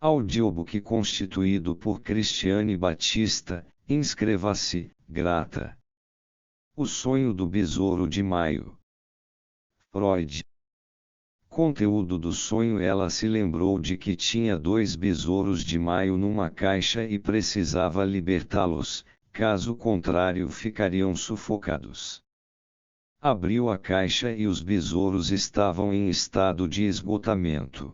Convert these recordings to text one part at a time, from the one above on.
Audiobook constituído por Cristiane Batista, inscreva-se, grata. O sonho do besouro de Maio. Freud. Conteúdo do sonho. Ela se lembrou de que tinha 2 besouros de Maio numa caixa e precisava libertá-los, caso contrário ficariam sufocados. Abriu a caixa e os besouros estavam em estado de esgotamento.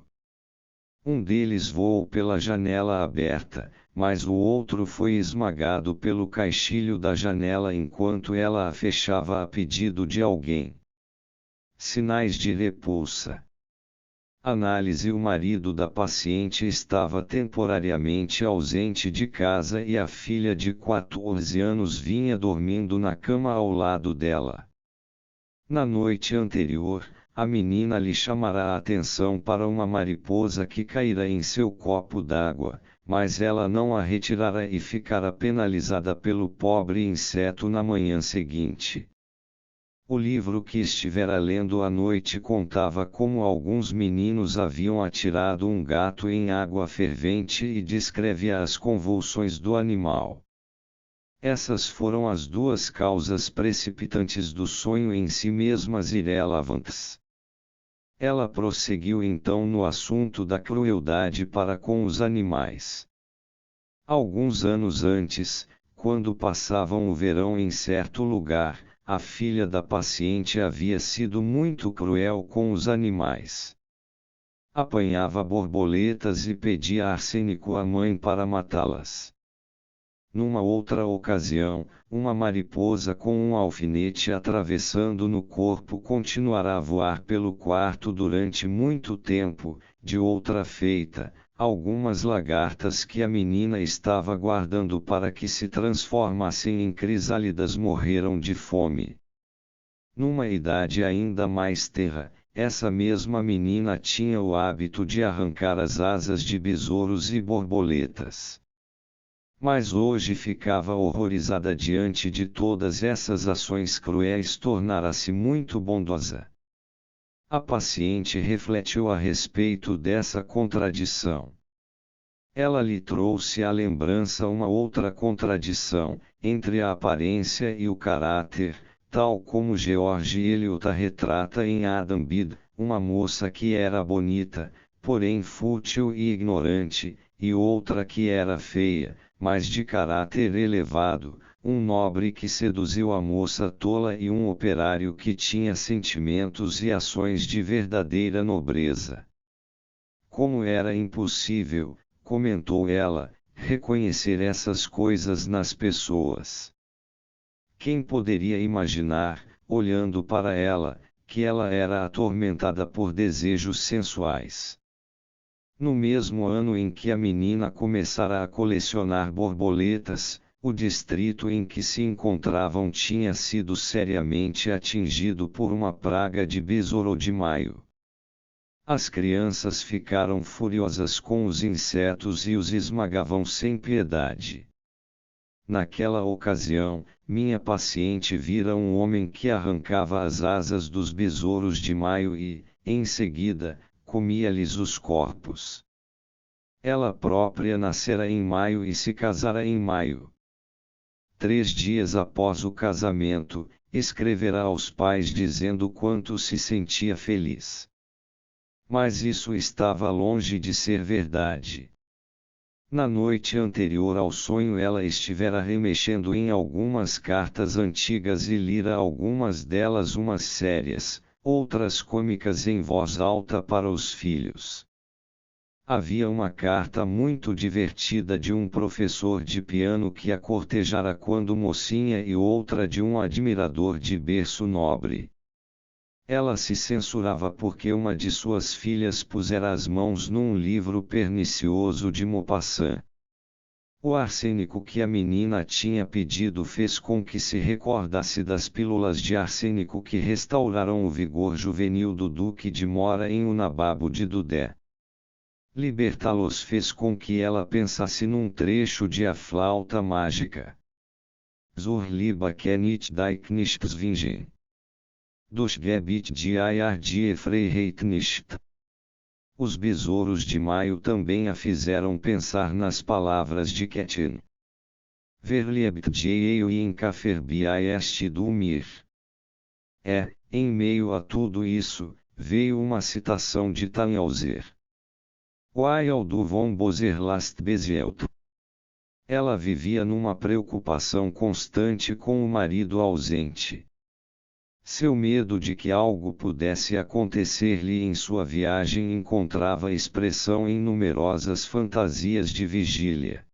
Um deles voou pela janela aberta, mas o outro foi esmagado pelo caixilho da janela enquanto ela a fechava a pedido de alguém. Sinais de repulsa. Análise. O marido da paciente estava temporariamente ausente de casa e a filha de 14 anos vinha dormindo na cama ao lado dela. Na noite anterior, a menina lhe chamará a atenção para uma mariposa que caíra em seu copo d'água, mas ela não a retirara e ficará penalizada pelo pobre inseto na manhã seguinte. O livro que estivera lendo à noite contava como alguns meninos haviam atirado um gato em água fervente e descreve as convulsões do animal. Essas foram as 2 causas precipitantes do sonho em si mesmas irrelevantes. Ela prosseguiu então no assunto da crueldade para com os animais. Alguns anos antes, quando passavam o verão em certo lugar, a filha da paciente havia sido muito cruel com os animais. Apanhava borboletas e pedia arsênico à mãe para matá-las. Numa outra ocasião, uma mariposa com um alfinete atravessando no corpo continuará a voar pelo quarto durante muito tempo. De outra feita, algumas lagartas que a menina estava guardando para que se transformassem em crisálidas morreram de fome. Numa idade ainda mais tenra, essa mesma menina tinha o hábito de arrancar as asas de besouros e borboletas. Mas hoje ficava horrorizada diante de todas essas ações cruéis. Tornara-se muito bondosa. A paciente refletiu a respeito dessa contradição. Ela lhe trouxe à lembrança uma outra contradição, entre a aparência e o caráter, tal como George Eliot a retrata em Adam Bede, uma moça que era bonita, porém fútil e ignorante, e outra que era feia, mas de caráter elevado, um nobre que seduziu a moça tola e um operário que tinha sentimentos e ações de verdadeira nobreza. Como era impossível, comentou ela, reconhecer essas coisas nas pessoas. Quem poderia imaginar, olhando para ela, que ela era atormentada por desejos sensuais? No mesmo ano em que a menina começara a colecionar borboletas, o distrito em que se encontravam tinha sido seriamente atingido por uma praga de besouro de Maio. As crianças ficaram furiosas com os insetos e os esmagavam sem piedade. Naquela ocasião, minha paciente vira um homem que arrancava as asas dos besouros de Maio e, em seguida, comia-lhes os corpos. Ela própria nascera em maio e se casara em maio. 3 dias após o casamento, escreverá aos pais dizendo quanto se sentia feliz. Mas isso estava longe de ser verdade. Na noite anterior ao sonho ela estivera remexendo em algumas cartas antigas e lira algumas delas umas sérias, outras cômicas em voz alta para os filhos. Havia uma carta muito divertida de um professor de piano que a cortejara quando mocinha e outra de um admirador de berço nobre. Ela se censurava porque uma de suas filhas pusera as mãos num livro pernicioso de Maupassant. O arsênico que a menina tinha pedido fez com que se recordasse das pílulas de arsênico que restauraram o vigor juvenil do Duque de Mora em O Nababo de Dudé. Libertá-los fez com que ela pensasse num trecho de A Flauta Mágica. Zur Liebe kennt dich nicht zwingen. Das Gebet die Eier die Freiheit nicht. Os besouros de maio também a fizeram pensar nas palavras de Ketin. Verliebtjeu e em Kaferbiai este dormir. Em meio a tudo isso, veio uma citação de Tannhauser. Weil du von Boser last bezielt. Ela vivia numa preocupação constante com o marido ausente. Seu medo de que algo pudesse acontecer-lhe em sua viagem encontrava expressão em numerosas fantasias de vigília.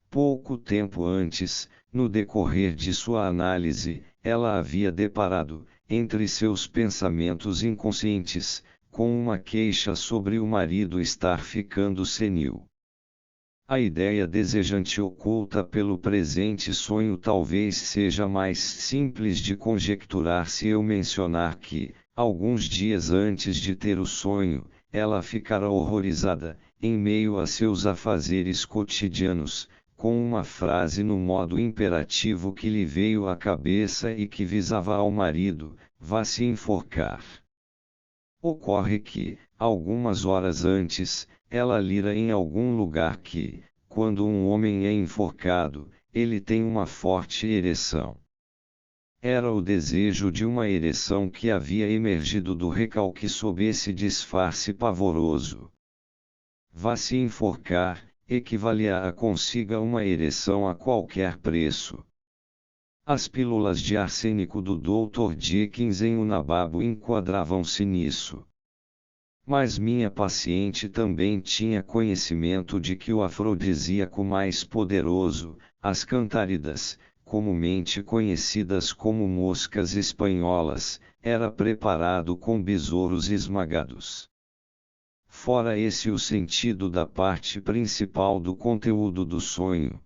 Pouco tempo antes, no decorrer de sua análise, ela havia deparado, entre seus pensamentos inconscientes, com uma queixa sobre o marido estar ficando senil. A ideia desejante oculta pelo presente sonho talvez seja mais simples de conjecturar se eu mencionar que, alguns dias antes de ter o sonho, ela ficara horrorizada, em meio a seus afazeres cotidianos, com uma frase no modo imperativo que lhe veio à cabeça e que visava ao marido: vá se enforcar. Ocorre que, algumas horas antes, ela lira em algum lugar que, quando um homem é enforcado, ele tem uma forte ereção. Era o desejo de uma ereção que havia emergido do recalque sob esse disfarce pavoroso. Vá se enforcar equivalia a consiga uma ereção a qualquer preço. As pílulas de arsênico do Dr. Dickens em O Nababo enquadravam-se nisso. Mas minha paciente também tinha conhecimento de que o afrodisíaco mais poderoso, as cantáridas, comumente conhecidas como moscas espanholas, era preparado com besouros esmagados. Fora esse o sentido da parte principal do conteúdo do sonho.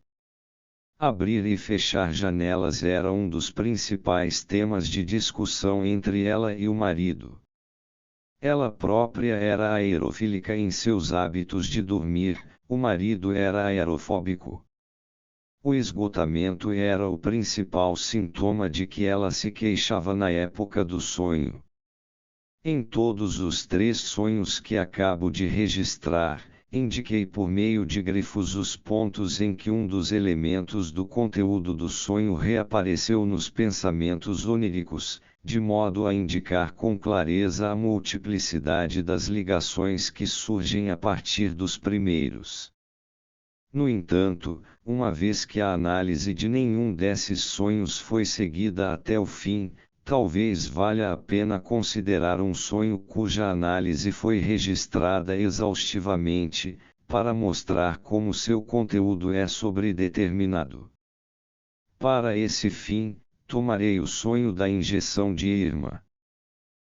Abrir e fechar janelas era um dos principais temas de discussão entre ela e o marido. Ela própria era aerofílica em seus hábitos de dormir, o marido era aerofóbico. O esgotamento era o principal sintoma de que ela se queixava na época do sonho. Em todos os 3 sonhos que acabo de registrar, indiquei por meio de grifos os pontos em que um dos elementos do conteúdo do sonho reapareceu nos pensamentos oníricos, de modo a indicar com clareza a multiplicidade das ligações que surgem a partir dos primeiros. No entanto, uma vez que a análise de nenhum desses sonhos foi seguida até o fim, talvez valha a pena considerar um sonho cuja análise foi registrada exaustivamente, para mostrar como seu conteúdo é sobredeterminado. Para esse fim, tomarei o sonho da injeção de Irma.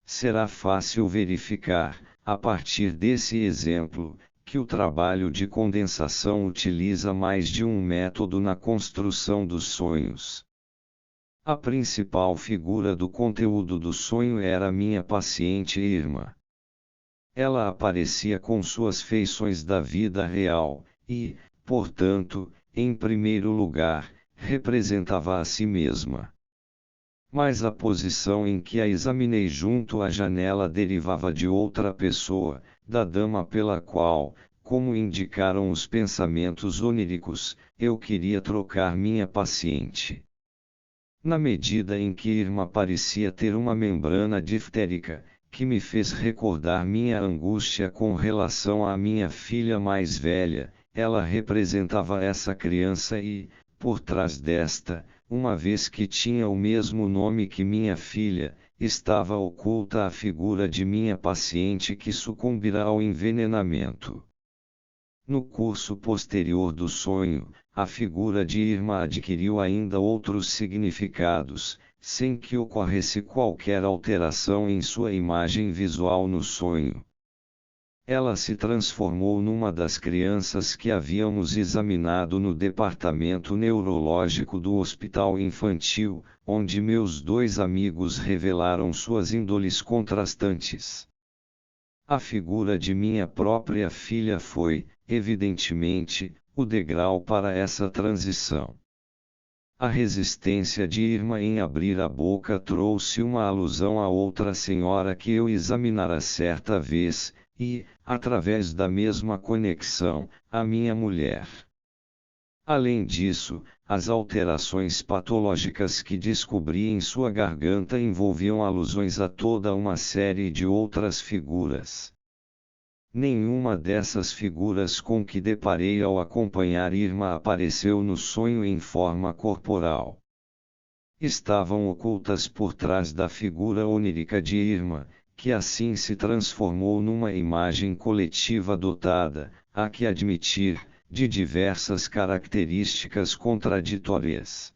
Será fácil verificar, a partir desse exemplo, que o trabalho de condensação utiliza mais de um método na construção dos sonhos. A principal figura do conteúdo do sonho era minha paciente Irma. Ela aparecia com suas feições da vida real, e, portanto, em primeiro lugar, representava a si mesma. Mas a posição em que a examinei junto à janela derivava de outra pessoa, da dama pela qual, como indicaram os pensamentos oníricos, eu queria trocar minha paciente. Na medida em que Irma parecia ter uma membrana diftérica, que me fez recordar minha angústia com relação à minha filha mais velha, ela representava essa criança e, por trás desta, uma vez que tinha o mesmo nome que minha filha, estava oculta a figura de minha paciente que sucumbirá ao envenenamento. No curso posterior do sonho, a figura de Irma adquiriu ainda outros significados, sem que ocorresse qualquer alteração em sua imagem visual no sonho. Ela se transformou numa das crianças que havíamos examinado no departamento neurológico do hospital infantil, onde meus 2 amigos revelaram suas índoles contrastantes. A figura de minha própria filha foi, evidentemente, o degrau para essa transição. A resistência de Irma em abrir a boca trouxe uma alusão a outra senhora que eu examinara certa vez, e, através da mesma conexão, a minha mulher. Além disso, as alterações patológicas que descobri em sua garganta envolviam alusões a toda uma série de outras figuras. Nenhuma dessas figuras com que deparei ao acompanhar Irma apareceu no sonho em forma corporal. Estavam ocultas por trás da figura onírica de Irma, que assim se transformou numa imagem coletiva dotada, há que admitir, de diversas características contraditórias.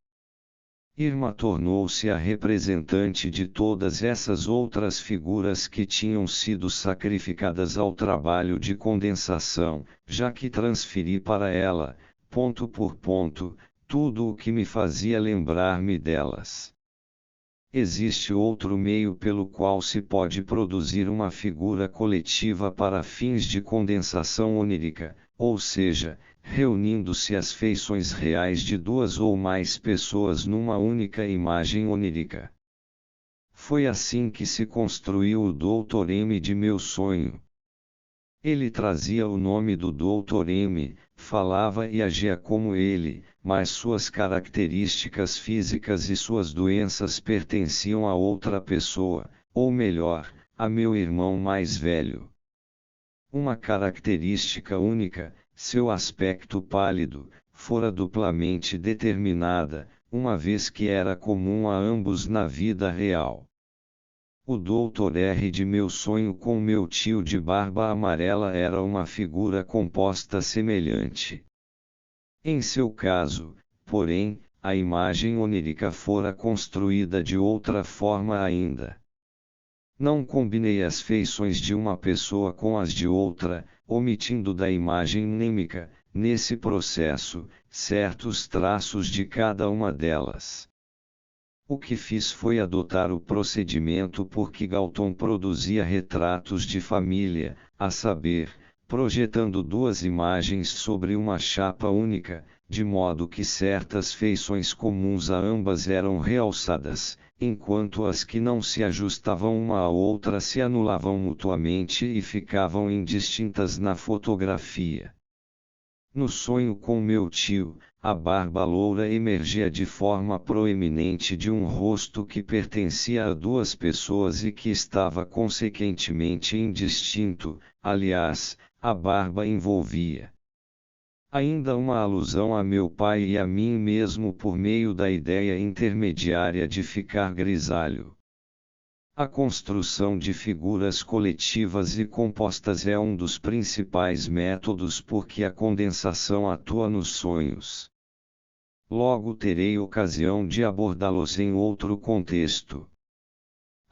Irma tornou-se a representante de todas essas outras figuras que tinham sido sacrificadas ao trabalho de condensação, já que transferi para ela, ponto por ponto, tudo o que me fazia lembrar-me delas. Existe outro meio pelo qual se pode produzir uma figura coletiva para fins de condensação onírica, ou seja, reunindo-se as feições reais de duas ou mais pessoas numa única imagem onírica. Foi assim que se construiu o Dr. M de meu sonho. Ele trazia o nome do Dr. M, falava e agia como ele, mas suas características físicas e suas doenças pertenciam a outra pessoa, ou melhor, a meu irmão mais velho. Uma característica única, seu aspecto pálido, fora duplamente determinada, uma vez que era comum a ambos na vida real. O Dr. R de meu sonho com meu tio de barba amarela era uma figura composta semelhante. Em seu caso, porém, a imagem onírica fora construída de outra forma ainda. Não combinei as feições de uma pessoa com as de outra, omitindo da imagem mnêmica, nesse processo, certos traços de cada uma delas. O que fiz foi adotar o procedimento por que Galton produzia retratos de família, a saber, projetando duas imagens sobre uma chapa única, de modo que certas feições comuns a ambas eram realçadas, enquanto as que não se ajustavam uma à outra se anulavam mutuamente e ficavam indistintas na fotografia. No sonho com meu tio, a barba loura emergia de forma proeminente de um rosto que pertencia a duas pessoas e que estava consequentemente indistinto, aliás, a barba envolvia ainda uma alusão a meu pai e a mim mesmo por meio da ideia intermediária de ficar grisalho. A construção de figuras coletivas e compostas é um dos principais métodos por que a condensação atua nos sonhos. Logo terei ocasião de abordá-los em outro contexto.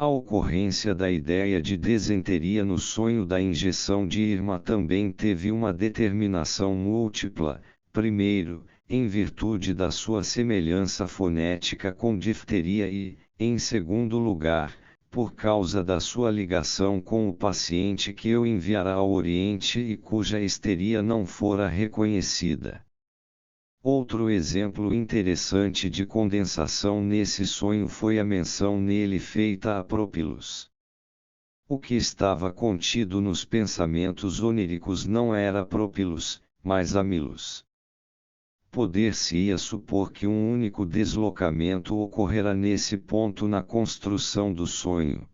A ocorrência da ideia de desenteria no sonho da injeção de Irma também teve uma determinação múltipla, primeiro, em virtude da sua semelhança fonética com difteria e, em segundo lugar, por causa da sua ligação com o paciente que eu enviara ao Oriente e cuja histeria não fora reconhecida. Outro exemplo interessante de condensação nesse sonho foi a menção nele feita a Própilos. O que estava contido nos pensamentos oníricos não era Própilos, mas Amilos. Poder-se-ia supor que um único deslocamento ocorrera nesse ponto na construção do sonho.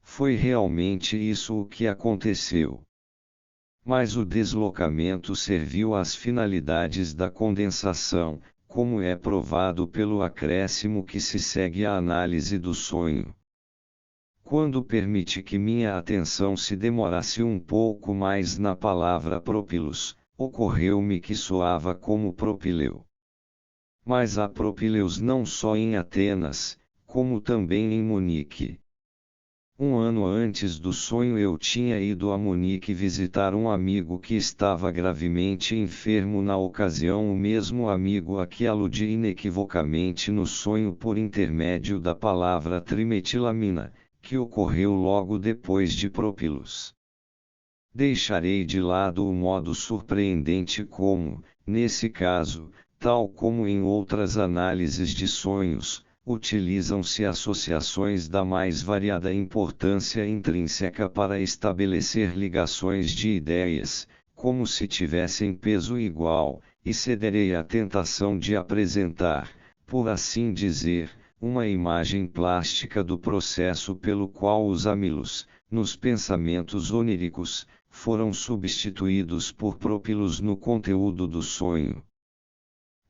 Foi realmente isso o que aconteceu. Mas o deslocamento serviu às finalidades da condensação, como é provado pelo acréscimo que se segue à análise do sonho. Quando permiti que minha atenção se demorasse um pouco mais na palavra Própilos, ocorreu-me que soava como Propileu. Mas há Propileus não só em Atenas, como também em Munique. Um ano antes do sonho eu tinha ido a Munique visitar um amigo que estava gravemente enfermo na ocasião, o mesmo amigo a que aludi inequivocamente no sonho por intermédio da palavra trimetilamina, que ocorreu logo depois de Própilos. Deixarei de lado o modo surpreendente como, nesse caso, tal como em outras análises de sonhos, utilizam-se associações da mais variada importância intrínseca para estabelecer ligações de ideias, como se tivessem peso igual, e cederei à tentação de apresentar, por assim dizer, uma imagem plástica do processo pelo qual os amilos, nos pensamentos oníricos, foram substituídos por própilos no conteúdo do sonho.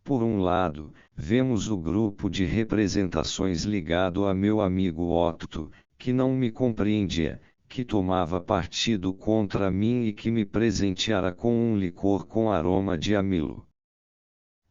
Por um lado, vemos o grupo de representações ligado a meu amigo Otto, que não me compreendia, que tomava partido contra mim e que me presenteara com um licor com aroma de amilo.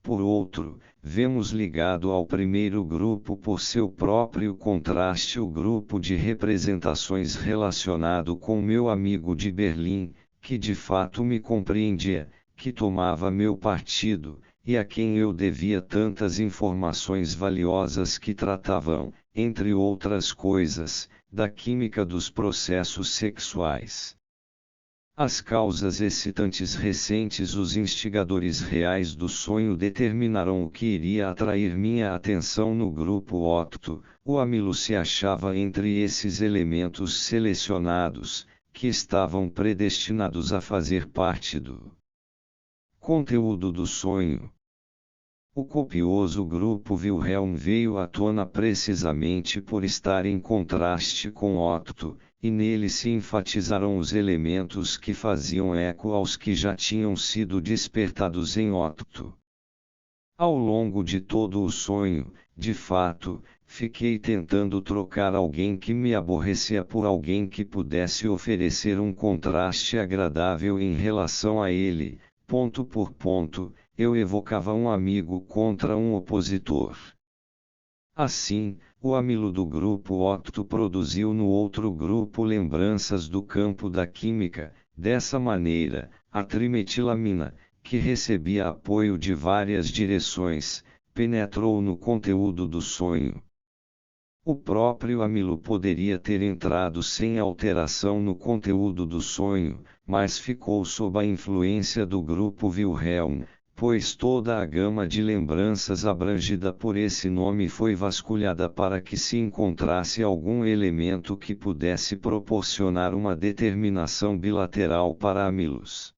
Por outro, vemos ligado ao primeiro grupo por seu próprio contraste o grupo de representações relacionado com meu amigo de Berlim, que de fato me compreendia, que tomava meu partido, e a quem eu devia tantas informações valiosas que tratavam, entre outras coisas, da química dos processos sexuais. As causas excitantes recentes, os instigadores reais do sonho determinaram o que iria atrair minha atenção no grupo Otto. O amilo se achava entre esses elementos selecionados, que estavam predestinados a fazer parte do conteúdo do sonho. O copioso grupo Wilhelm veio à tona precisamente por estar em contraste com Otto, e nele se enfatizaram os elementos que faziam eco aos que já tinham sido despertados em Otto. Ao longo de todo o sonho, de fato, fiquei tentando trocar alguém que me aborrecia por alguém que pudesse oferecer um contraste agradável em relação a ele. Ponto por ponto, eu evocava um amigo contra um opositor. Assim, o amilo do grupo Otto produziu no outro grupo lembranças do campo da química. Dessa maneira, a trimetilamina, que recebia apoio de várias direções, penetrou no conteúdo do sonho. O próprio amilo poderia ter entrado sem alteração no conteúdo do sonho, mas ficou sob a influência do grupo Wilhelm, pois toda a gama de lembranças abrangida por esse nome foi vasculhada para que se encontrasse algum elemento que pudesse proporcionar uma determinação bilateral para amilos.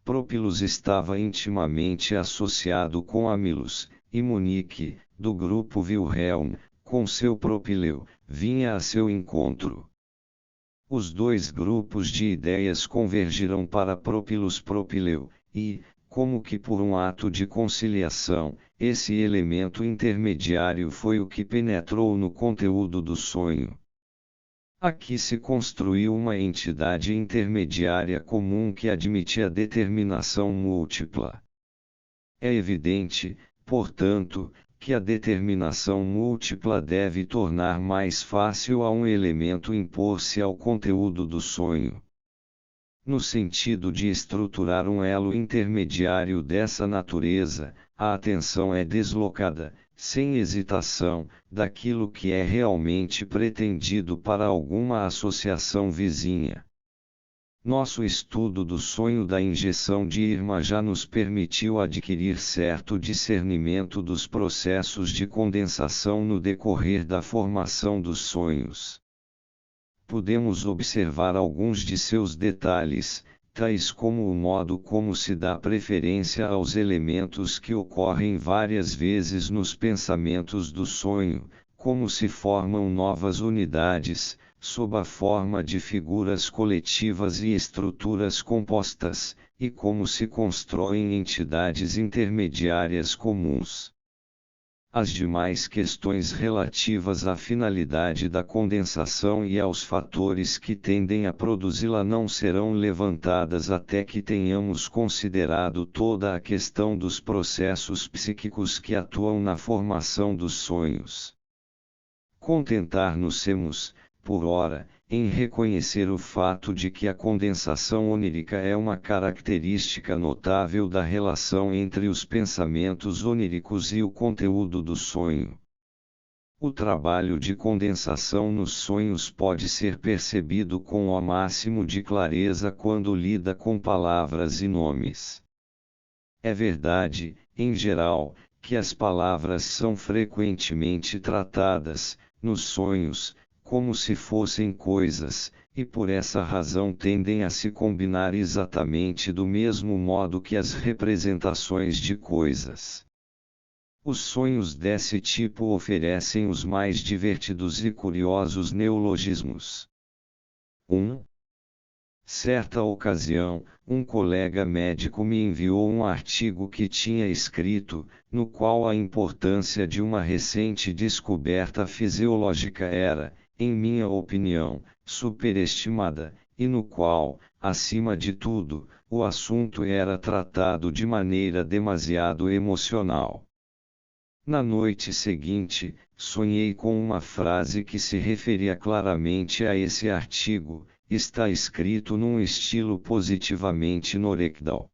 Própilos estava intimamente associado com amilos, e Munique, do grupo Wilhelm, com seu propileu, vinha a seu encontro. Os dois grupos de ideias convergiram para própilos-propileu, e, como que por um ato de conciliação, esse elemento intermediário foi o que penetrou no conteúdo do sonho. Aqui se construiu uma entidade intermediária comum que admite a determinação múltipla. É evidente, portanto, que a determinação múltipla deve tornar mais fácil a um elemento impor-se ao conteúdo do sonho. No sentido de estruturar um elo intermediário dessa natureza, a atenção é deslocada, sem hesitação, daquilo que é realmente pretendido para alguma associação vizinha. Nosso estudo do sonho da injeção de Irma já nos permitiu adquirir certo discernimento dos processos de condensação no decorrer da formação dos sonhos. Podemos observar alguns de seus detalhes, tais como o modo como se dá preferência aos elementos que ocorrem várias vezes nos pensamentos do sonho, como se formam novas unidades, sob a forma de figuras coletivas e estruturas compostas, e como se constroem entidades intermediárias comuns. As demais questões relativas à finalidade da condensação e aos fatores que tendem a produzi-la não serão levantadas até que tenhamos considerado toda a questão dos processos psíquicos que atuam na formação dos sonhos. Contentar-nos-emos, por ora, em reconhecer o fato de que a condensação onírica é uma característica notável da relação entre os pensamentos oníricos e o conteúdo do sonho. O trabalho de condensação nos sonhos pode ser percebido com o máximo de clareza quando lida com palavras e nomes. É verdade, em geral, que as palavras são frequentemente tratadas, nos sonhos, como se fossem coisas, e por essa razão tendem a se combinar exatamente do mesmo modo que as representações de coisas. Os sonhos desse tipo oferecem os mais divertidos e curiosos neologismos. 1. Certa ocasião, um colega médico me enviou um artigo que tinha escrito, no qual a importância de uma recente descoberta fisiológica era, em minha opinião, superestimada, e no qual, acima de tudo, o assunto era tratado de maneira demasiado emocional. Na noite seguinte, sonhei com uma frase que se referia claramente a esse artigo. Está escrito num estilo positivamente norectal.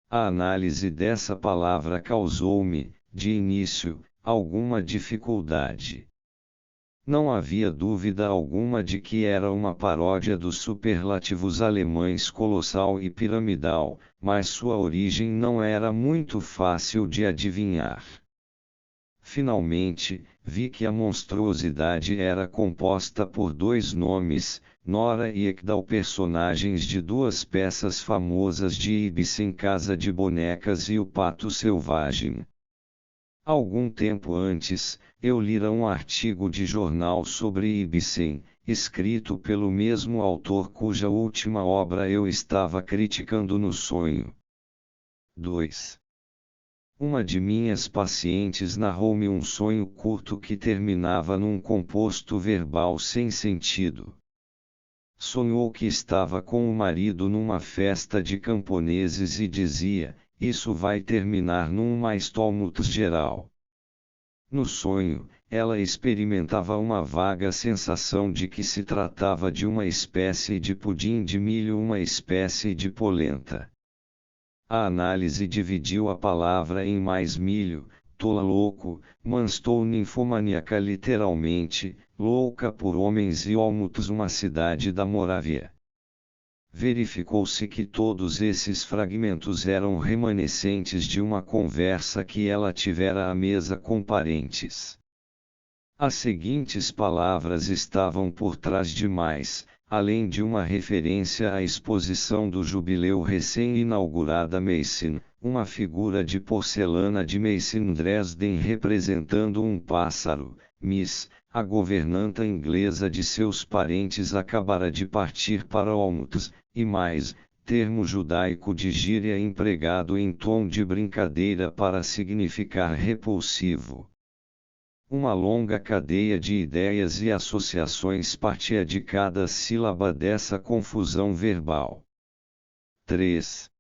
A análise dessa palavra causou-me, de início, alguma dificuldade. Não havia dúvida alguma de que era uma paródia dos superlativos alemães colossal e piramidal, mas sua origem não era muito fácil de adivinhar. Finalmente, vi que a monstruosidade era composta por dois nomes, Nora e Ekdal, personagens de duas peças famosas de Ibsen, Casa de Bonecas e O Pato Selvagem. Algum tempo antes, eu lira um artigo de jornal sobre Ibsen, escrito pelo mesmo autor cuja última obra eu estava criticando no sonho. 2. Uma de minhas pacientes narrou-me um sonho curto que terminava num composto verbal sem sentido. Sonhou que estava com o marido numa festa de camponeses e dizia: "Isso vai terminar num mais tumulto geral." No sonho, ela experimentava uma vaga sensação de que se tratava de uma espécie de pudim de milho, uma espécie de polenta. A análise dividiu a palavra em mais milho, tola louco, manstou ninfomaníaca, literalmente, louca por homens, e Olmutz, uma cidade da Morávia. Verificou-se que todos esses fragmentos eram remanescentes de uma conversa que ela tivera à mesa com parentes. As seguintes palavras estavam por trás de mais, além de uma referência à exposição do jubileu recém-inaugurada Meissen, uma figura de porcelana de Meissen Dresden representando um pássaro. Miss, a governanta inglesa de seus parentes, acabara de partir para Olmutz, e mais, termo judaico de gíria empregado em tom de brincadeira para significar repulsivo. Uma longa cadeia de ideias e associações partia de cada sílaba dessa confusão verbal. 3.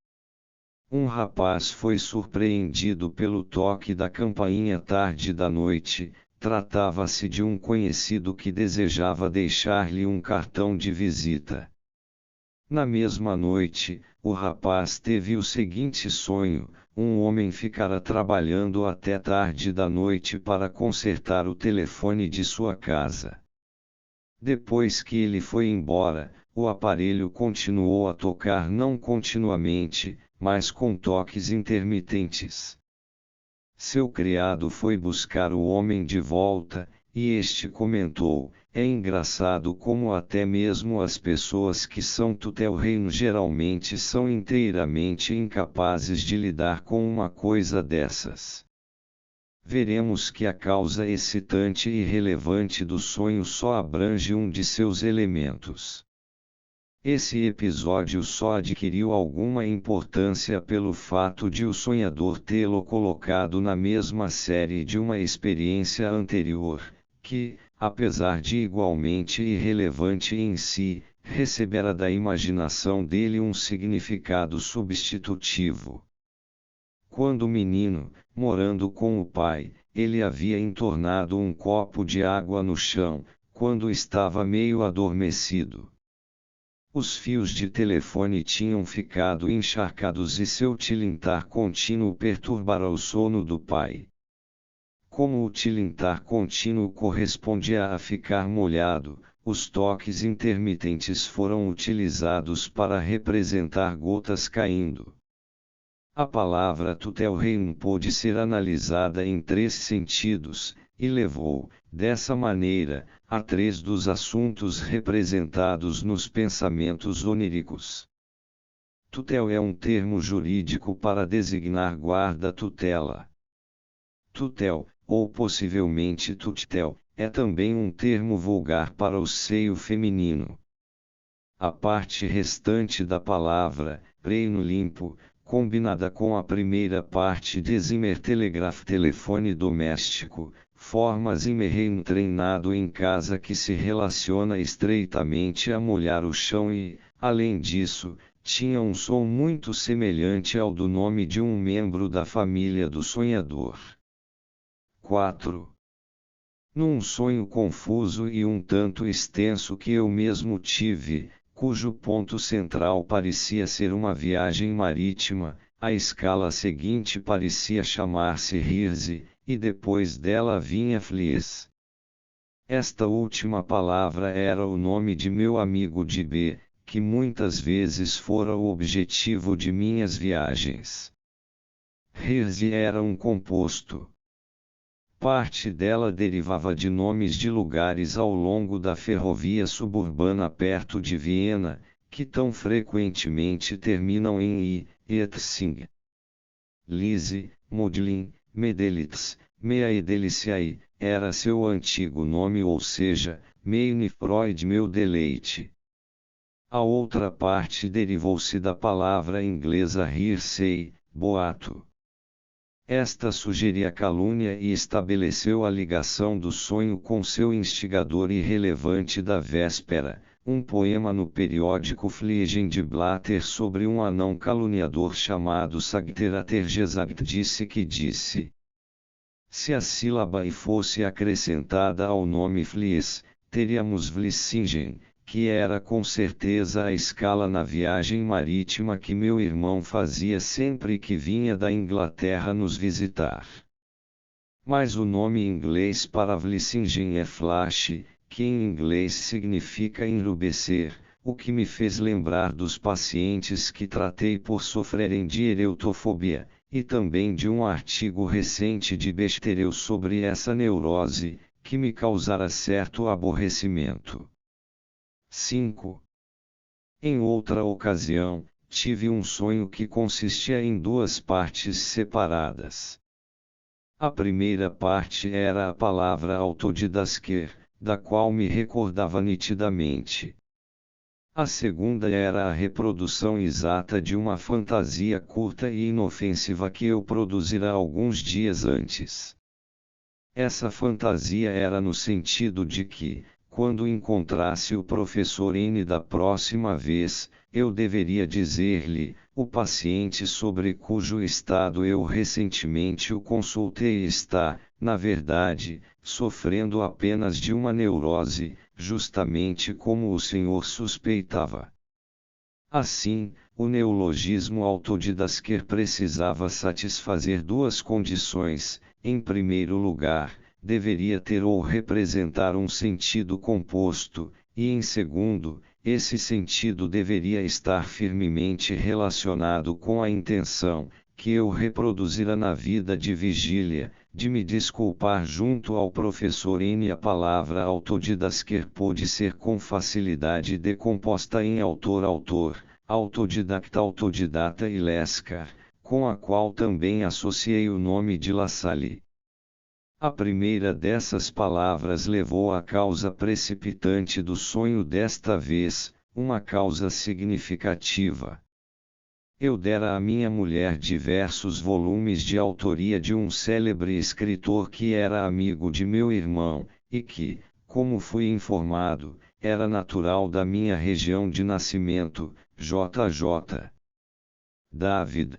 Um rapaz foi surpreendido pelo toque da campainha tarde da noite. Tratava-se de um conhecido que desejava deixar-lhe um cartão de visita. Na mesma noite, o rapaz teve o seguinte sonho: um homem ficara trabalhando até tarde da noite para consertar o telefone de sua casa. Depois que ele foi embora, o aparelho continuou a tocar, não continuamente, mas com toques intermitentes. Seu criado foi buscar o homem de volta, e este comentou: "É engraçado como até mesmo as pessoas que são tutel-reino geralmente são inteiramente incapazes de lidar com uma coisa dessas." Veremos que a causa excitante e relevante do sonho só abrange um de seus elementos. Esse episódio só adquiriu alguma importância pelo fato de o sonhador tê-lo colocado na mesma série de uma experiência anterior, que, apesar de igualmente irrelevante em si, recebera da imaginação dele um significado substitutivo. Quando menino, morando com o pai, ele havia entornado um copo de água no chão, quando estava meio adormecido. Os fios de telefone tinham ficado encharcados e seu tilintar contínuo perturbara o sono do pai. Como o tilintar contínuo correspondia a ficar molhado, os toques intermitentes foram utilizados para representar gotas caindo. A palavra tutelreino pôde ser analisada em 3 sentidos, e levou, dessa maneira, a 3 dos assuntos representados nos pensamentos oníricos. Tutel é um termo jurídico para designar guarda-tutela. Tutel, ou possivelmente tuttel, é também um termo vulgar para o seio feminino. A parte restante da palavra, reino limpo, combinada com a primeira parte de Zimmertelegraph telefone doméstico, forma Zimmerrein treinado em casa que se relaciona estreitamente a molhar o chão e, além disso, tinha um som muito semelhante ao do nome de um membro da família do sonhador. 4. Num sonho confuso e um tanto extenso que eu mesmo tive, cujo ponto central parecia ser uma viagem marítima, a escala seguinte parecia chamar-se Hirse, e depois dela vinha Flies. Esta última palavra era o nome de meu amigo de B, que muitas vezes fora o objetivo de minhas viagens. Hirse era um composto. Parte dela derivava de nomes de lugares ao longo da ferrovia suburbana perto de Viena, que tão frequentemente terminam em I, Etzing. Lise, Modlin, Medelitz, Meaedeliciae, era seu antigo nome, ou seja, Meine Freud, meu deleite. A outra parte derivou-se da palavra inglesa hearsay, boato. Esta sugeria calúnia e estabeleceu a ligação do sonho com seu instigador irrelevante da véspera, um poema no periódico Fliegende-Blatter sobre um anão caluniador chamado Sagteratergesagt disse que disse. Se a sílaba I fosse acrescentada ao nome Flies, teríamos Vlissingen, que era com certeza a escala na viagem marítima que meu irmão fazia sempre que vinha da Inglaterra nos visitar. Mas o nome inglês para Vlissingen é Flash, que em inglês significa enrubescer, o que me fez lembrar dos pacientes que tratei por sofrerem de ereutofobia, e também de um artigo recente de Bestereu sobre essa neurose, que me causara certo aborrecimento. 5. Em outra ocasião, tive um sonho que consistia em 2 partes separadas. A primeira parte era a palavra autodidasker, da qual me recordava nitidamente. A segunda era a reprodução exata de uma fantasia curta e inofensiva que eu produzira alguns dias antes. Essa fantasia era no sentido de que, quando encontrasse o professor N da próxima vez, eu deveria dizer-lhe, o paciente sobre cujo estado eu recentemente o consultei está, na verdade, sofrendo apenas de uma neurose, justamente como o senhor suspeitava. Assim, o neologismo autodidasker precisava satisfazer 2 condições. Em primeiro lugar, deveria ter ou representar um sentido composto, e em segundo, esse sentido deveria estar firmemente relacionado com a intenção, que eu reproduzira na vida de vigília, de me desculpar junto ao professor N. A palavra autodidasker pôde ser com facilidade decomposta em autor-autor, autodidacta-autodidata e lescar, com a qual também associei o nome de La Salle. A primeira dessas palavras levou à causa precipitante do sonho desta vez, uma causa significativa. Eu dera à minha mulher diversos volumes de autoria de um célebre escritor que era amigo de meu irmão, e que, como fui informado, era natural da minha região de nascimento, J.J. David.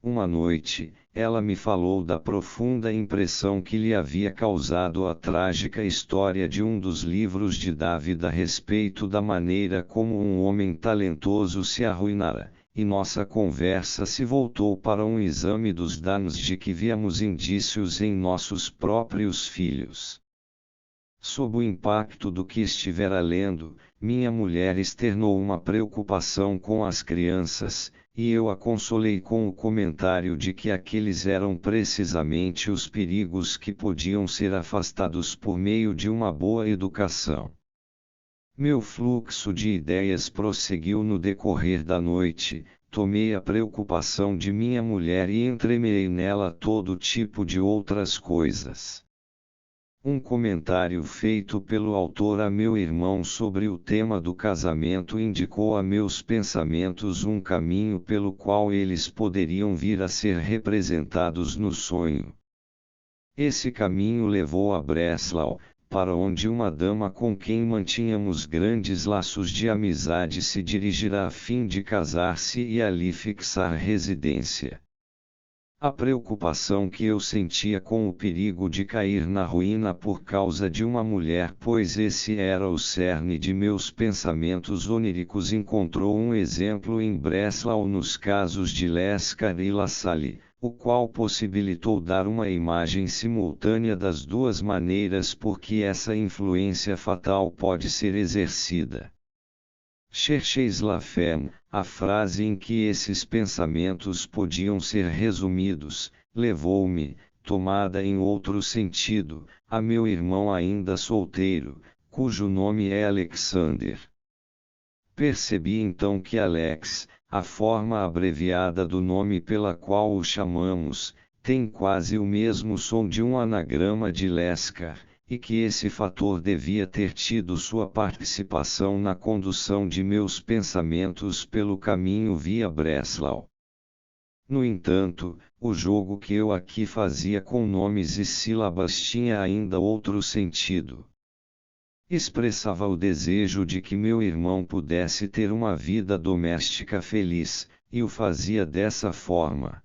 Uma noite, ela me falou da profunda impressão que lhe havia causado a trágica história de um dos livros de David a respeito da maneira como um homem talentoso se arruinara, e nossa conversa se voltou para um exame dos danos de que víamos indícios em nossos próprios filhos. Sob o impacto do que estivera lendo, minha mulher externou uma preocupação com as crianças, e eu a consolei com o comentário de que aqueles eram precisamente os perigos que podiam ser afastados por meio de uma boa educação. Meu fluxo de ideias prosseguiu no decorrer da noite. Tomei a preocupação de minha mulher e entremeei nela todo tipo de outras coisas. Um comentário feito pelo autor a meu irmão sobre o tema do casamento indicou a meus pensamentos um caminho pelo qual eles poderiam vir a ser representados no sonho. Esse caminho levou a Breslau, para onde uma dama com quem mantínhamos grandes laços de amizade se dirigirá a fim de casar-se e ali fixar residência. A preocupação que eu sentia com o perigo de cair na ruína por causa de uma mulher, pois esse era o cerne de meus pensamentos oníricos, encontrou um exemplo em Breslau nos casos de Lescar e La Salle, o qual possibilitou dar uma imagem simultânea das duas maneiras por que essa influência fatal pode ser exercida. Cherchez la femme, a frase em que esses pensamentos podiam ser resumidos, levou-me, tomada em outro sentido, a meu irmão ainda solteiro, cujo nome é Alexander. Percebi então que Alex, a forma abreviada do nome pela qual o chamamos, tem quase o mesmo som de um anagrama de Lescar, e que esse fator devia ter tido sua participação na condução de meus pensamentos pelo caminho via Breslau. No entanto, o jogo que eu aqui fazia com nomes e sílabas tinha ainda outro sentido. Expressava o desejo de que meu irmão pudesse ter uma vida doméstica feliz, e o fazia dessa forma.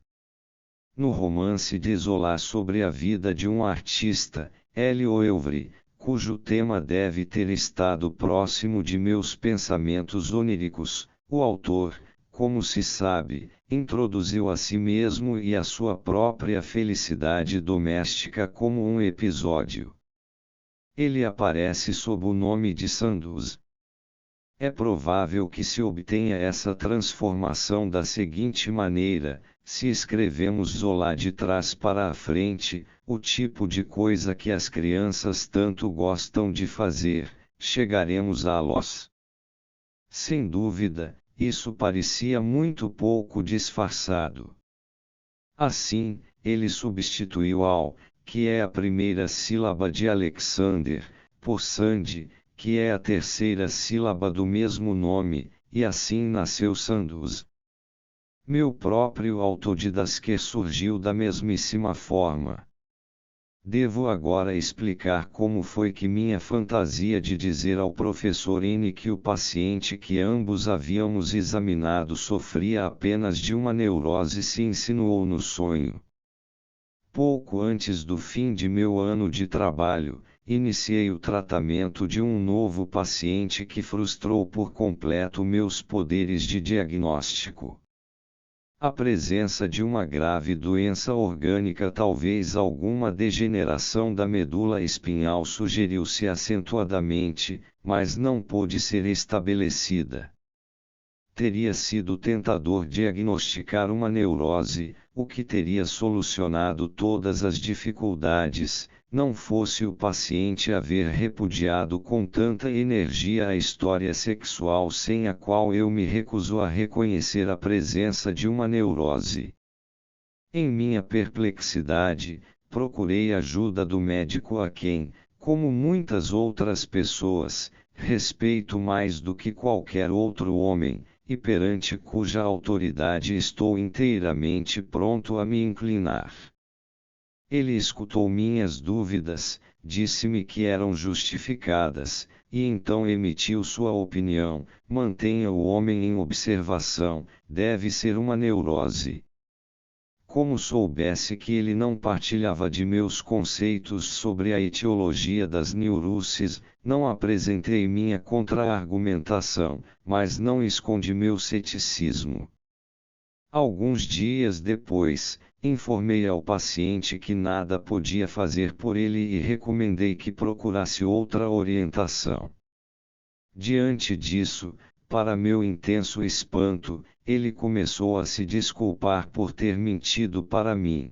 No romance de Zola sobre a vida de um artista, Hélio Euvry, cujo tema deve ter estado próximo de meus pensamentos oníricos, o autor, como se sabe, introduziu a si mesmo e a sua própria felicidade doméstica como um episódio. Ele aparece sob o nome de Sanduz. É provável que se obtenha essa transformação da seguinte maneira: se escrevemos Zola de trás para a frente, o tipo de coisa que as crianças tanto gostam de fazer, chegaremos a los. Sem dúvida, isso parecia muito pouco disfarçado. Assim, ele substituiu ao, que é a primeira sílaba de Alexander, por Sandy, que é a terceira sílaba do mesmo nome, e assim nasceu Sanduz. Meu próprio autodidasque surgiu da mesmíssima forma. Devo agora explicar como foi que minha fantasia de dizer ao professor N que o paciente que ambos havíamos examinado sofria apenas de uma neurose se insinuou no sonho. Pouco antes do fim de meu ano de trabalho, iniciei o tratamento de um novo paciente que frustrou por completo meus poderes de diagnóstico. A presença de uma grave doença orgânica, talvez alguma degeneração da medula espinhal, sugeriu-se acentuadamente, mas não pôde ser estabelecida. Teria sido tentador diagnosticar uma neurose, o que teria solucionado todas as dificuldades, não fosse o paciente haver repudiado com tanta energia a história sexual sem a qual eu me recuso a reconhecer a presença de uma neurose. Em minha perplexidade, procurei ajuda do médico a quem, como muitas outras pessoas, respeito mais do que qualquer outro homem, e perante cuja autoridade estou inteiramente pronto a me inclinar. Ele escutou minhas dúvidas, disse-me que eram justificadas, e então emitiu sua opinião: mantenha o homem em observação, deve ser uma neurose. Como soubesse que ele não partilhava de meus conceitos sobre a etiologia das neuroses, não apresentei minha contra-argumentação, mas não escondi meu ceticismo. Alguns dias depois, informei ao paciente que nada podia fazer por ele e recomendei que procurasse outra orientação. Diante disso, para meu intenso espanto, ele começou a se desculpar por ter mentido para mim.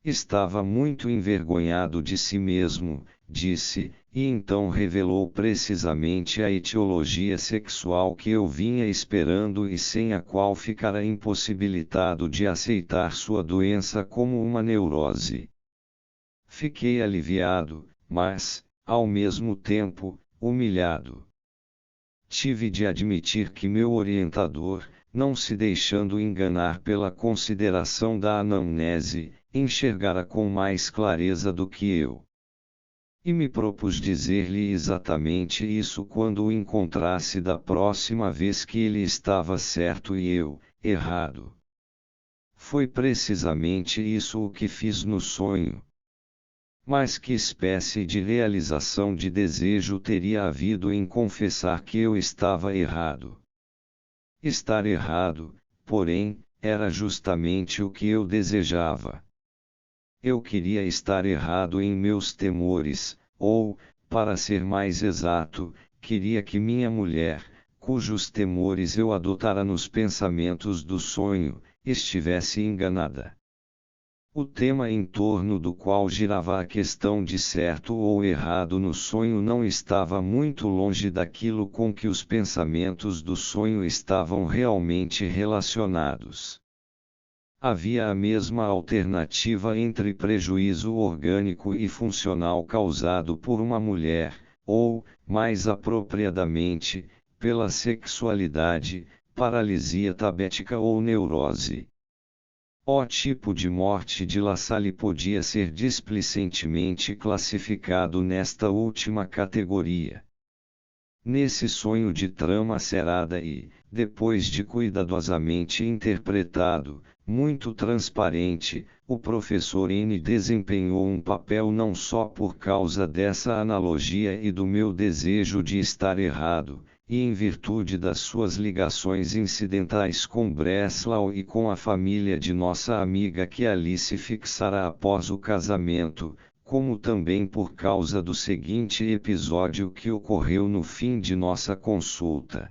Estava muito envergonhado de si mesmo, disse, e então revelou precisamente a etiologia sexual que eu vinha esperando e sem a qual ficara impossibilitado de aceitar sua doença como uma neurose. Fiquei aliviado, mas, ao mesmo tempo, humilhado. Tive de admitir que meu orientador, não se deixando enganar pela consideração da anamnese, enxergara com mais clareza do que eu. E me propus dizer-lhe exatamente isso quando o encontrasse da próxima vez que ele estava certo e eu, errado. Foi precisamente isso o que fiz no sonho. Mas que espécie de realização de desejo teria havido em confessar que eu estava errado? Estar errado, porém, era justamente o que eu desejava. Eu queria estar errado em meus temores, ou, para ser mais exato, queria que minha mulher, cujos temores eu adotara nos pensamentos do sonho, estivesse enganada. O tema em torno do qual girava a questão de certo ou errado no sonho não estava muito longe daquilo com que os pensamentos do sonho estavam realmente relacionados. Havia a mesma alternativa entre prejuízo orgânico e funcional causado por uma mulher, ou, mais apropriadamente, pela sexualidade, paralisia tabética ou neurose. O tipo de morte de La Salle podia ser displicentemente classificado nesta última categoria. Nesse sonho de trama cerada e, depois de cuidadosamente interpretado, muito transparente, o professor N desempenhou um papel não só por causa dessa analogia e do meu desejo de estar errado, e em virtude das suas ligações incidentais com Breslau e com a família de nossa amiga que ali se fixara após o casamento, como também por causa do seguinte episódio que ocorreu no fim de nossa consulta.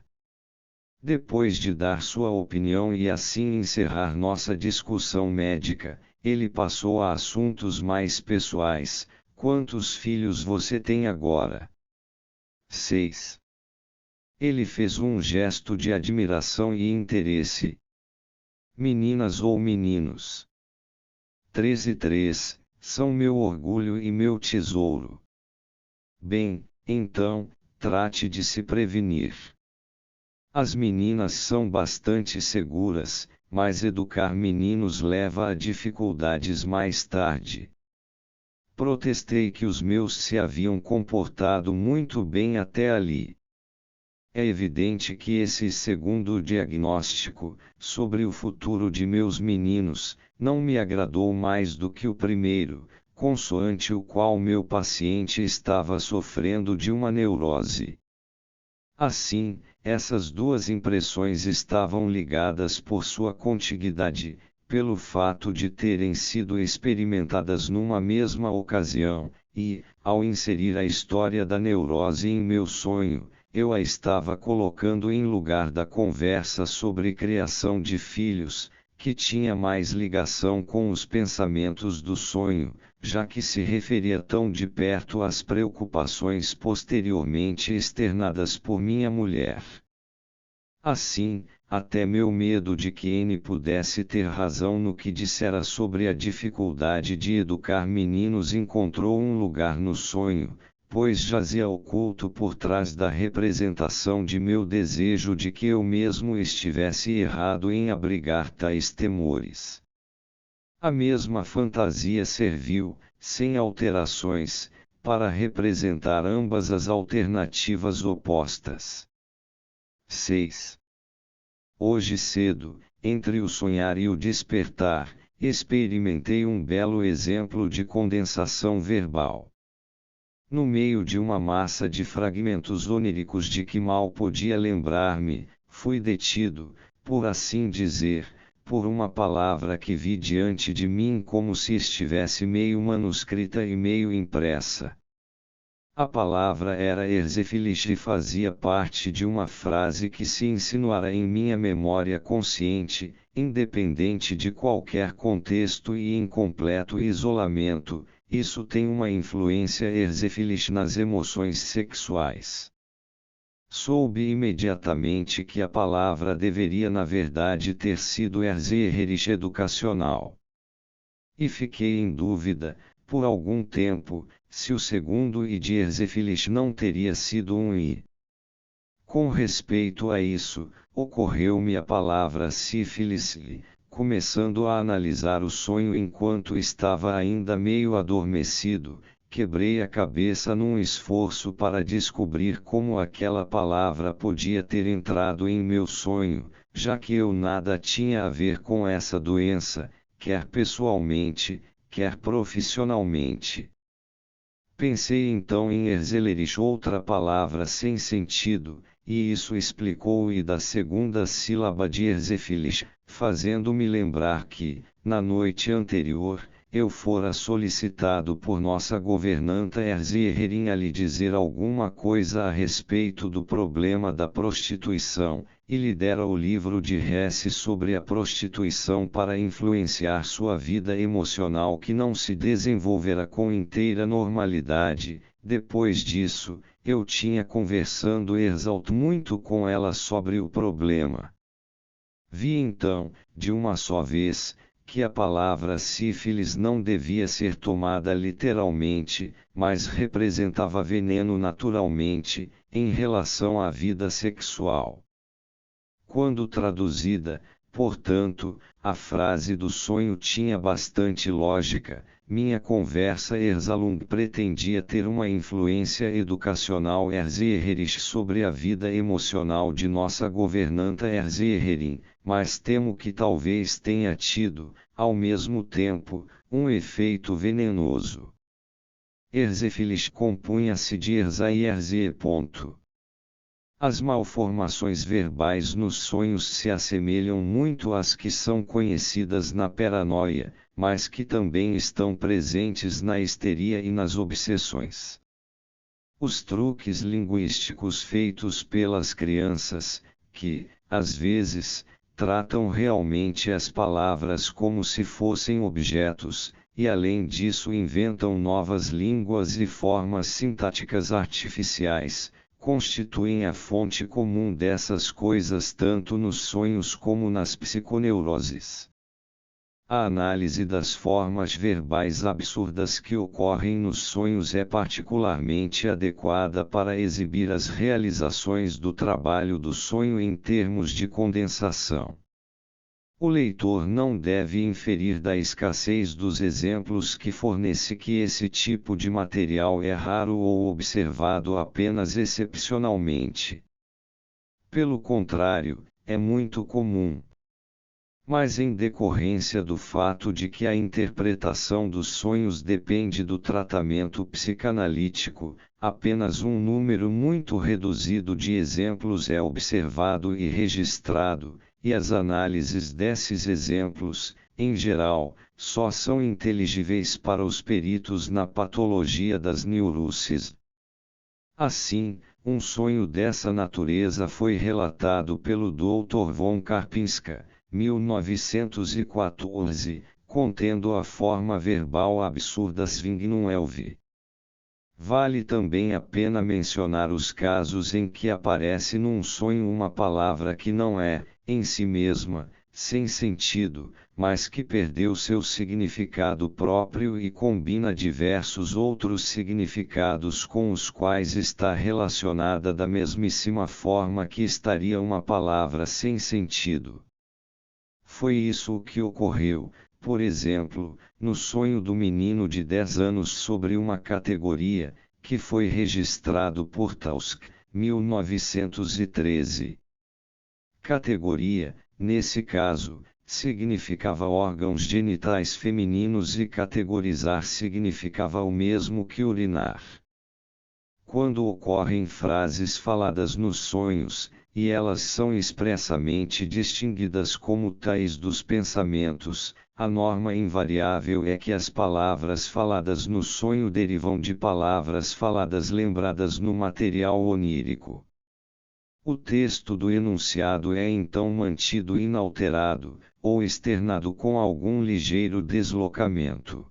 Depois de dar sua opinião e assim encerrar nossa discussão médica, ele passou a assuntos mais pessoais. Quantos filhos você tem agora? 6. Ele fez um gesto de admiração e interesse. Meninas ou meninos? 13. São meu orgulho e meu tesouro. Bem, então, trate de se prevenir. As meninas são bastante seguras, mas educar meninos leva a dificuldades mais tarde. Protestei que os meus se haviam comportado muito bem até ali. É evidente que esse segundo diagnóstico, sobre o futuro de meus meninos, não me agradou mais do que o primeiro, consoante o qual meu paciente estava sofrendo de uma neurose. Assim, essas duas impressões estavam ligadas por sua contiguidade, pelo fato de terem sido experimentadas numa mesma ocasião, e, ao inserir a história da neurose em meu sonho, eu a estava colocando em lugar da conversa sobre criação de filhos, que tinha mais ligação com os pensamentos do sonho, já que se referia tão de perto às preocupações posteriormente externadas por minha mulher. Assim, até meu medo de que N pudesse ter razão no que dissera sobre a dificuldade de educar meninos encontrou um lugar no sonho, pois jazia oculto por trás da representação de meu desejo de que eu mesmo estivesse errado em abrigar tais temores. A mesma fantasia serviu, sem alterações, para representar ambas as alternativas opostas. 6. Hoje cedo, entre o sonhar e o despertar, experimentei um belo exemplo de condensação verbal. No meio de uma massa de fragmentos oníricos de que mal podia lembrar-me, fui detido, por assim dizer, por uma palavra que vi diante de mim como se estivesse meio manuscrita e meio impressa. A palavra era Erzéfilis e fazia parte de uma frase que se insinuara em minha memória consciente, independente de qualquer contexto e em completo isolamento. Isso tem uma influência Erzéfilis nas emoções sexuais. Soube imediatamente que a palavra deveria na verdade ter sido Erzéfilis educacional. E fiquei em dúvida, por algum tempo, se o segundo I de Erzéfilis não teria sido um I. Com respeito a isso, ocorreu-me a palavra sífilis e, começando a analisar o sonho enquanto estava ainda meio adormecido, quebrei a cabeça num esforço para descobrir como aquela palavra podia ter entrado em meu sonho, já que eu nada tinha a ver com essa doença, quer pessoalmente, quer profissionalmente. Pensei então em Erzéfilis, outra palavra sem sentido, e isso explicou o I da segunda sílaba de Erzéfilis, fazendo-me lembrar que, na noite anterior, eu fora solicitado por nossa governanta Erzéfilis a lhe dizer alguma coisa a respeito do problema da prostituição, e lhe dera o livro de Hesse sobre a prostituição para influenciar sua vida emocional que não se desenvolverá com inteira normalidade. Depois disso, eu tinha conversando muito com ela sobre o problema. Vi então, de uma só vez, que a palavra sífilis não devia ser tomada literalmente, mas representava veneno naturalmente, em relação à vida sexual. Quando traduzida, portanto, a frase do sonho tinha bastante lógica. Minha conversa Erzalung pretendia ter uma influência educacional Erzéfilis sobre a vida emocional de nossa governanta Erzéfilis, mas temo que talvez tenha tido, ao mesmo tempo, um efeito venenoso. Erzéfilis compunha-se de Erza e Erzé. As malformações verbais nos sonhos se assemelham muito às que são conhecidas na paranoia, mas que também estão presentes na histeria e nas obsessões. Os truques linguísticos feitos pelas crianças, que, às vezes, tratam realmente as palavras como se fossem objetos, e além disso inventam novas línguas e formas sintáticas artificiais, constituem a fonte comum dessas coisas tanto nos sonhos como nas psiconeuroses. A análise das formas verbais absurdas que ocorrem nos sonhos é particularmente adequada para exibir as realizações do trabalho do sonho em termos de condensação. O leitor não deve inferir da escassez dos exemplos que fornece que esse tipo de material é raro ou observado apenas excepcionalmente. Pelo contrário, é muito comum. Mas em decorrência do fato de que a interpretação dos sonhos depende do tratamento psicanalítico, apenas um número muito reduzido de exemplos é observado e registrado, e as análises desses exemplos, em geral, só são inteligíveis para os peritos na patologia das neuroses. Assim, um sonho dessa natureza foi relatado pelo Dr. von Karpinska, 1914, contendo a forma verbal absurda Svingnunelv. Vale também a pena mencionar os casos em que aparece num sonho uma palavra que não é, em si mesma, sem sentido, mas que perdeu seu significado próprio e combina diversos outros significados com os quais está relacionada da mesmíssima forma que estaria uma palavra sem sentido. Foi isso o que ocorreu, por exemplo, no sonho do menino de 10 anos sobre uma categoria, que foi registrado por Tausk, 1913. Categoria, nesse caso, significava órgãos genitais femininos e categorizar significava o mesmo que urinar. quando ocorrem frases faladas nos sonhos, e elas são expressamente distinguidas como tais dos pensamentos, a norma invariável é que as palavras faladas no sonho derivam de palavras faladas lembradas no material onírico. O texto do enunciado é então mantido inalterado, ou externado com algum ligeiro deslocamento.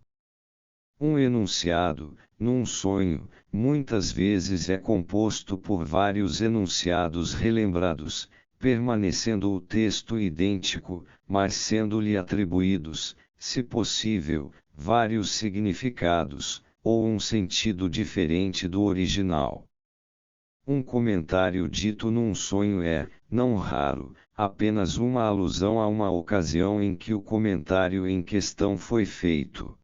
Um enunciado, num sonho, muitas vezes é composto por vários enunciados relembrados, permanecendo o texto idêntico, mas sendo-lhe atribuídos, se possível, vários significados, ou um sentido diferente do original. Um comentário dito num sonho é, não raro, apenas uma alusão a uma ocasião em que o comentário em questão foi feito.